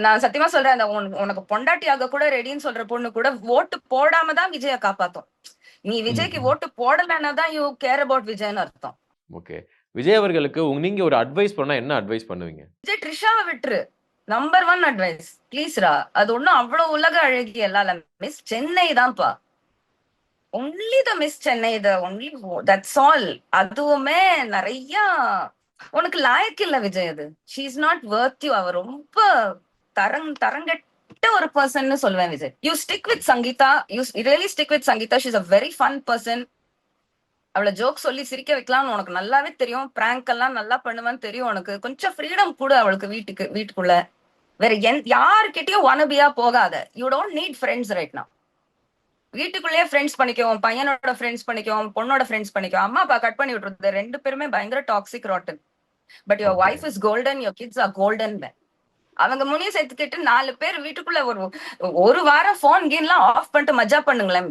நான் சத்தியமா சொல்றேன், அந்த உனக்கு பொண்டாட்டியாக கூட ரெடின்னு சொல்ற பொண்ணு கூட ஓட்டு போடாம தான் விஜய காப்பாத்தும். நீ விஜய்க்கு ஓட்டு போடலைன்னா தான் யூ கேர் அபவுட் விஜய்னு அர்த்தம். ஓகே. விஜய் அவர்களுக்கு நீங்க ஒரு அட்வைஸ் பண்ணா என்ன அட்வைஸ் பண்ணுவீங்க? விஜய் ட்ரிஷாவை விட்டுரு. நம்பர் 1 அட்வைஸ் ப்ளீஸ்ரா. அது ஒண்ணும் அவ்வளவு உலக அழகி எல்லாம் மிஸ் சென்னை தான்ப்பா. Only the Miss Chennai, only that's all. அதுவுமே நிறைய உனக்கு லாயக்கு இல்ல விஜய். அது she is not worth you. அவ ரொம்ப தரங்கட்ட ஒரு பர்சன் சொல்லுவேன் Vijay. You stick with Sangeetha. You really stick with Sangeetha. She is a very fun person. அவளை ஜோக் சொல்லி சிரிக்க வைக்கலாம்னு உனக்கு நல்லாவே தெரியும். பிராங்க் எல்லாம் நல்லா பண்ணுவான்னு தெரியும் உனக்கு. கொஞ்சம் ஃப்ரீடம் கூட அவளுக்கு வீட்டுக்குள்ள. வேற யாருக்கிட்டயும் ஒனபியா போகாத. You don't need friends right now. வீட்டுக்குள்ளேயே ஃப்ரெண்ட்ஸ் பண்ணிக்கோ, பையனோட ஃப்ரெண்ட்ஸ் பண்ணிக்கோ, பொண்ணோட ஃப்ரெண்ட்ஸ் பண்ணிக்கோ. அம்மா அப்பா கட் பண்ணி விட்டுருது. 2 பேருமே பயங்கர toxic rotten. But your wife is golden, your kids are golden. அவங்க முனிய சேர்த்துக்கிட்டு 4 பேர் வீட்டுக்குள்ள ஒரு வாரம் போன் கீன்லாம் ஆஃப் பண்ணிட்டு மஜா பண்ணுங்களேன்.